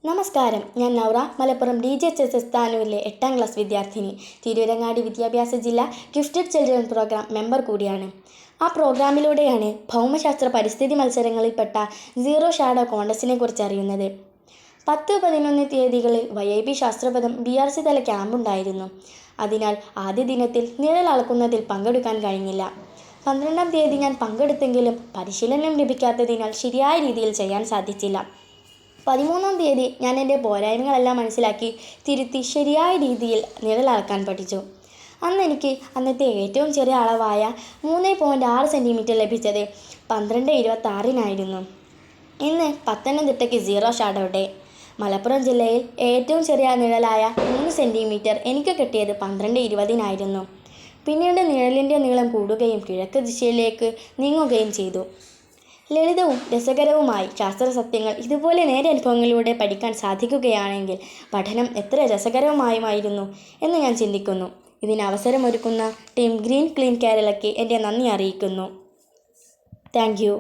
നമസ്കാരം, ഞാൻ Noura, Malappuram DJHS താനൂരിലെ 8ാം class വിദ്യാർത്ഥിനി. തിരൂരങ്ങാടി വിദ്യാഭ്യാസ ജില്ല ഗിഫ്റ്റഡ് ചിൽഡ്രൻ പ്രോഗ്രാം മെമ്പർ കൂടിയാണ്. ആ പ്രോഗ്രാമിലൂടെയാണ് ഭൗമശാസ്ത്ര പരിസ്ഥിതി മത്സരങ്ങളിൽപ്പെട്ട സീറോ ഷാഡോ കോൺടെസ്റ്റിനെ കുറിച്ച് അറിയുന്നത്. 10-11 തീയതികളിൽ YIB ശാസ്ത്രപഥം BRC തല ക്യാമ്പുണ്ടായിരുന്നു. അതിനാൽ ആദ്യ ദിനത്തിൽ നിഴൽ അളക്കുന്നതിൽ പങ്കെടുക്കാൻ കഴിഞ്ഞില്ല. 12ാം തീയതി ഞാൻ പങ്കെടുത്തെങ്കിലും പരിശീലനം ലഭിക്കാത്തതിനാൽ ശരിയായ രീതിയിൽ ചെയ്യാൻ സാധിച്ചില്ല. 13ാം തീയതി ഞാൻ എൻ്റെ പോരായ്മകളെല്ലാം മനസ്സിലാക്കി തിരുത്തി ശരിയായ രീതിയിൽ നിഴൽ അളക്കാൻ പഠിച്ചു. അന്ന് എനിക്ക് അന്നത്തെ ഏറ്റവും ചെറിയ അളവായ 3.6 സെൻറ്റിമീറ്റർ ലഭിച്ചത് 12:26-നായിരുന്നു. ഇന്ന് പത്തനംതിട്ടയ്ക്ക് സീറോ ഷാഡോ ഡേ. മലപ്പുറം ജില്ലയിൽ ഏറ്റവും ചെറിയ നിഴലായ 3 സെൻറ്റിമീറ്റർ എനിക്ക് കിട്ടിയത് 12:20-നായിരുന്നു. പിന്നീട് നിഴലിൻ്റെ നീളം കൂടുകയും കിഴക്ക് ദിശയിലേക്ക് നീങ്ങുകയും ചെയ്തു. ലളിതവും രസകരവുമായി ശാസ്ത്രസത്യങ്ങൾ ഇതുപോലെ നേരെ അനുഭവങ്ങളിലൂടെ പഠിക്കാൻ സാധിക്കുകയാണെങ്കിൽ പഠനം എത്ര രസകരവുമായിരുന്നു എന്ന് ഞാൻ ചിന്തിക്കുന്നു. ഇതിന് അവസരമൊരുക്കുന്ന ടീം ഗ്രീൻ ക്ലീൻ കേരളയ്ക്ക് എൻ്റെ നന്ദി അറിയിക്കുന്നു. Thank you.